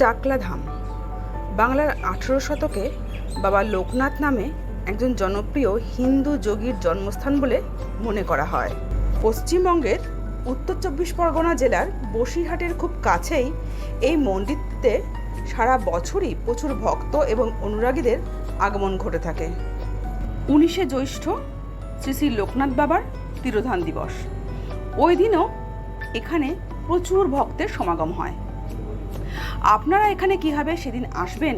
চাকলা ধাম বাংলার 18 শতকে বাবা লোকনাথ নামে একজন জনপ্রিয় হিন্দু যোগীর জন্মস্থান বলে মনে করা হয়। পশ্চিমবঙ্গের উত্তর 24 পরগনা জেলার বসিরহাটের খুব কাছেই এই মন্দিরটিতে সারা বছরই প্রচুর ভক্ত এবং অনুরাগীদের আগমন ঘটে থাকে। 19শে জ্যৈষ্ঠ শ্রী শ্রী লোকনাথ বাবার তিরোধান দিবস। ওই দিনও এখানে প্রচুর ভক্তের সমাগম হয়। আপনারা এখানে কিভাবে সেদিন আসবেন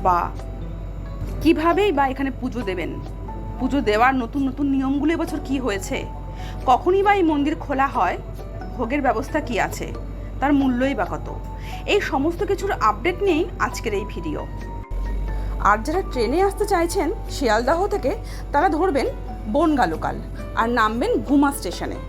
বা কিভাবেই বা এখানে পুজো দেবেন, পুজো দেওয়ার নতুন নতুন নিয়মগুলো এবছর কি হয়েছে, কখনই বা এই মন্দির খোলা হয়, ভোগের ব্যবস্থা কি আছে, তার মূল্যই বা কত, এই সমস্ত কিছুর আপডেট নিয়েই আজকের এই ভিডিও। আর যারা ট্রেনে আসতে চাইছেন শিয়ালদাহ থেকে, তারা ধরবেন বনগাঁ লোকাল আর নামবেন গুমা স্টেশনে।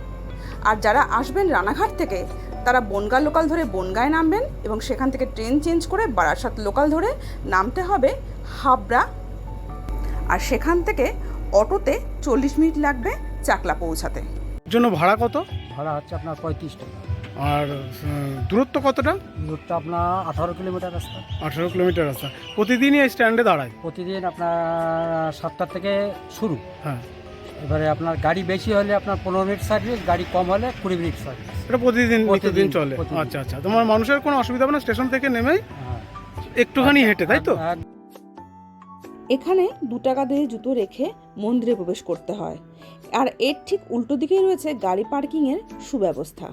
আর যারা আসবেন রানাঘাট থেকে, তারা বনগাঁ লোকাল ধরে বনগাঁয় নামবেন এবং সেখান থেকে ট্রেন চেঞ্জ করে বারাসাত লোকাল ধরে নামতে হবে হাবড়া। আর সেখান থেকে অটোতে 40 মিনিট লাগবে চাকলা পৌঁছাতে। জন্য ভাড়া কত? ভাড়া হচ্ছে আপনার 35 টাকা। আর দূরত্ব কতটা? দূরত্ব আপনার 18 কিলোমিটার রাস্তা। 18 কিলোমিটার রাস্তা। প্রতিদিনই এই স্ট্যান্ডে দাঁড়ায়? প্রতিদিন আপনার 7টা থেকে শুরু। হ্যাঁ, এবারে আপনার গাড়ি বেশি হলে আপনার 15 মিনিট সার্ভিস, গাড়ি কম হলে 20 মিনিট সার্ভিস। এটা প্রতিদিন চলে? আচ্ছা আচ্ছা। তোমার মানুষের কোনো অসুবিধা হবে না স্টেশন থেকে নেমেই একটুখানি হেঁটে, তাই তো? এখানে 2 টাকা দিয়ে জুতো রেখে মন্দিরে প্রবেশ করতে হয়। আর এর ঠিক উল্টো দিকেই রয়েছে গাড়ি পার্কিংয়ের সুব্যবস্থা।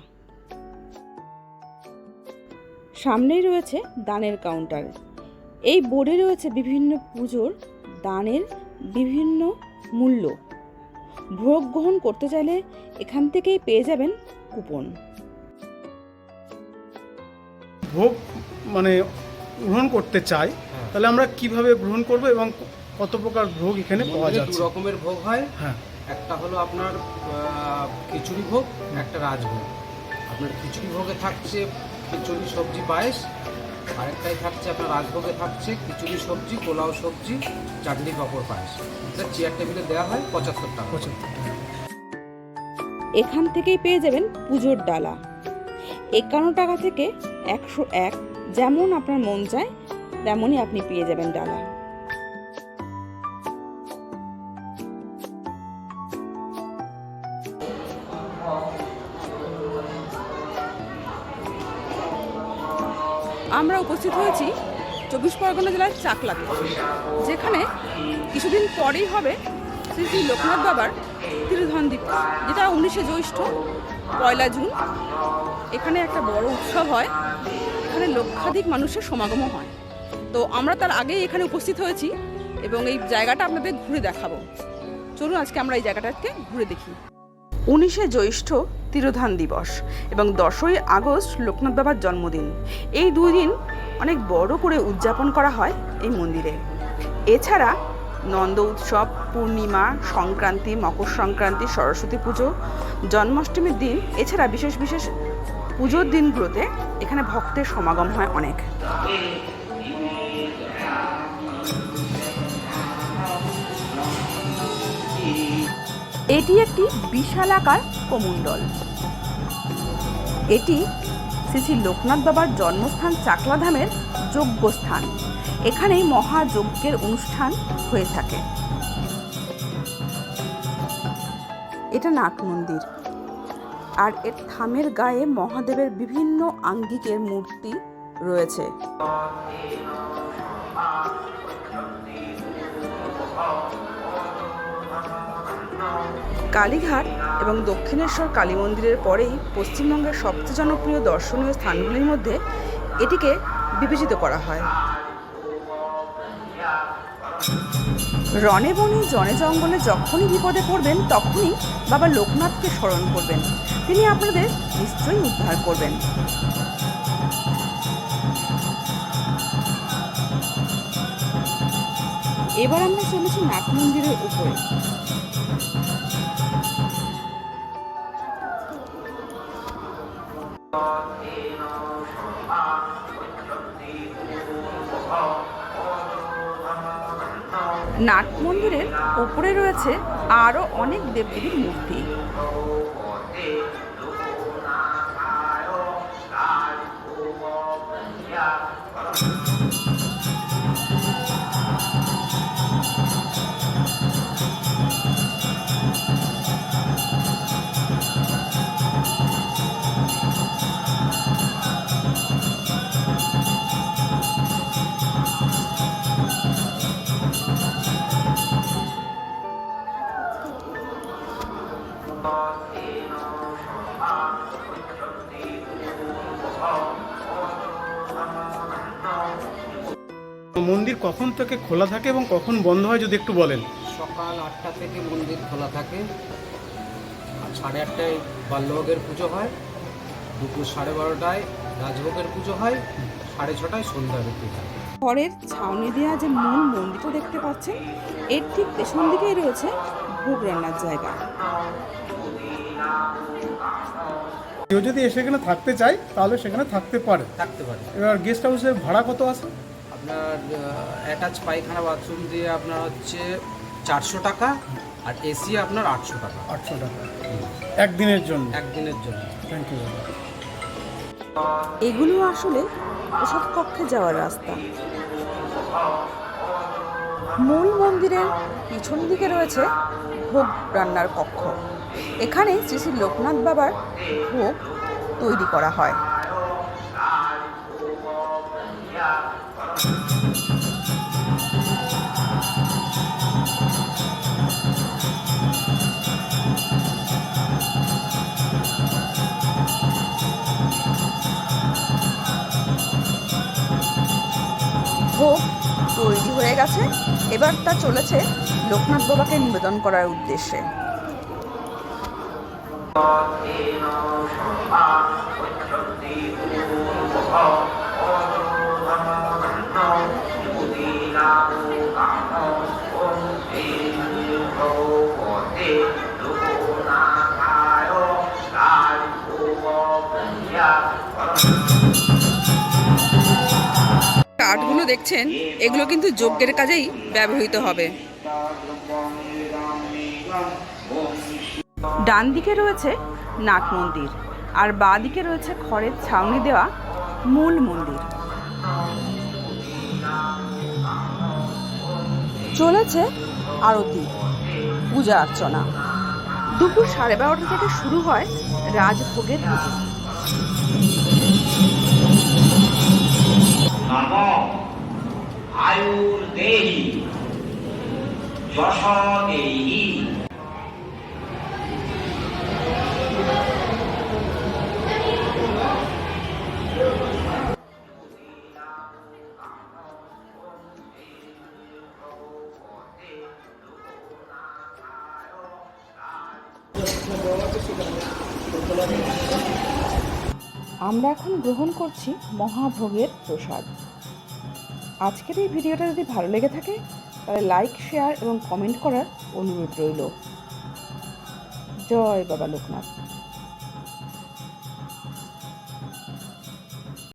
সামনেই রয়েছে দানের কাউন্টার। এই বোর্ডে রয়েছে বিভিন্ন পুজোর দানের বিভিন্ন মূল্য। ভোগ গ্রহণ করতে চাইলে এখান থেকেই পেয়ে যাবেন কুপন। ভোগ মানে গ্রহণ করতে চাই, তাহলে আমরা কিভাবে গ্রহণ করব এবং কত প্রকার ভোগ এখানে পাওয়া যাচ্ছে? 2 রকমের ভোগ হয়। হ্যাঁ, একটা হলো আপনার খিচুড়ি ভোগ, একটা রাজভোগ। আপনার খিচুড়ি ভোগে থাকছে খিচুড়ি সবজি পায়েস, আরেকটাই থাকছে আপনার রাজভোগে থাকছে খিচুড়ি সবজি, পোলাও সবজি, চাটনি পাঁপড় পায়েস। এটা চেয়ার টেবিলে দেওয়া হয় 75 টাকা। এখান থেকেই পেয়ে যাবেন পুজোর ডালা 51 টাকা থেকে 101। যেমন আপনার মন চায় তেমনই আপনি পেয়ে যাবেন ডালা। আমরা উপস্থিত হয়েছি 24 পরগনা জেলার চাকলাতে, যেখানে কিছুদিন পরেই হবে শ্রী শ্রী লোকনাথ বাবার তিরোধান দিবস, যেটা 19শে জ্যৈষ্ঠ 1 জুন। এখানে একটা বড় উৎসব হয়, এখানে লক্ষাধিক মানুষের সমাগমও হয়। তো আমরা তার আগেই এখানে উপস্থিত হয়েছি এবং এই জায়গাটা আপনাদের ঘুরে দেখাবো। চলুন আজকে আমরা এই জায়গাটাকে ঘুরে দেখি। 19শে জ্যৈষ্ঠ তিরোধান দিবস এবং 10ই আগস্ট লোকনাথ বাবার জন্মদিন। এই 2 দিন অনেক বড় করে উদযাপন করা হয় এই মন্দিরে। এছাড়া নন্দ উৎসব, পূর্ণিমা, সংক্রান্তি, মকর সংক্রান্তি, সরস্বতী পুজো, জন্মাষ্টমীর দিন, এছাড়া বিশেষ বিশেষ পুজোর দিনগুলোতে এখানে ভক্তের সমাগম হয় অনেক। এটি একটি বিশালাকার কমণ্ডল। এটি শ্রী শ্রী লোকনাথ বাবার জন্মস্থান চাকলাধামের যজ্ঞস্থান। এখানেই মহাযজ্ঞের অনুষ্ঠান হয়ে থাকে। এটা নাট মন্দির, আর এর থামের গায়ে মহাদেবের বিভিন্ন আঙ্গিকের মূর্তি রয়েছে। কালীঘাট এবং দক্ষিণেশ্বর কালী মন্দিরের পরেই পশ্চিমবঙ্গের সবচেয়ে জনপ্রিয় দর্শনীয় স্থানগুলির মধ্যে এটিকে বিবেচিত করা হয়। রণে বনে জনে জঙ্গলে যখনই বিপদে পড়বেন, তখনই বাবা লোকনাথকে স্মরণ করবেন, তিনি আপনাদের নিশ্চয়ই উদ্ধার করবেন। এবার আমরা চলেছি নাট মন্দিরের উপরে। নাট মন্দিরের উপরে রয়েছে আরও অনেক দেবদেবীর মূর্তি। মন্দির কখন থেকে খোলা থাকে এবং কখন বন্ধ হয় যদি একটু বলেন। সকাল 8টা থেকে মন্দির খোলা থাকে, আর 8:30টায় বাল্যভোগের পুজো হয়, দুপুর 12:30টায় রাজভোগের পুজো হয়, 6:30টায় সন্ধ্যা আরতি হয়। খড়ের ছাউনি দেওয়া যে মূল মন্দিরটা দেখতে পাচ্ছেন, এর ঠিক পেছন দিকেই রয়েছে ভোগ রান্নার জায়গা। কেউ যদি এসে এখানে থাকতে চায় তাহলে সেখানে থাকতে পারে। থাকতে পারে। এবার গেস্ট হাউসের ভাড়া কত আছে? আপনার অ্যাটাচ পায়খানা বাথরুম দিয়ে আপনার হচ্ছে 400 টাকা, আর এসি আপনার 800 টাকা 800 টাকা একদিনের জন্য। একদিনের জন্য। Thank you. এগুলো আসলে প্রসাদ কক্ষে যাওয়ার রাস্তা। মূল মন্দিরের পিছন দিকে রয়েছে ভোগ রান্নার কক্ষ। এখানে শ্রী শ্রী লোকনাথ বাবার ভোগ তৈরি করা হয়। ভোগ তৈরি হয়ে গেছে, এবার তা চলেছে লোকনাথ বাবাকে নিবেদন করার উদ্দেশ্যে। কাঠগুলো দেখছেন, এগুলো কিন্তু যজ্ঞের কাজেই ব্যবহৃত হবে। ডান দিকে রয়েছে নাট মন্দির, আর বাঁ দিকে রয়েছে খড়ের ছাউনি দেওয়া মূল মন্দির। চলেছে আরতি, পূজা অর্চনা। দুপুর 12:30 থেকে শুরু হয় রাজভোগের পুজো। নম আয়ুর্দেহি যশোদেহি। আমরা এখন গ্রহণ করছি মহাভোগের প্রসাদ। আজকের এই ভিডিওটা যদি ভালো লেগে থাকে তাহলে লাইক, শেয়ার এবং কমেন্ট করার অনুরোধ রইল। জয় বাবা লোকনাথ।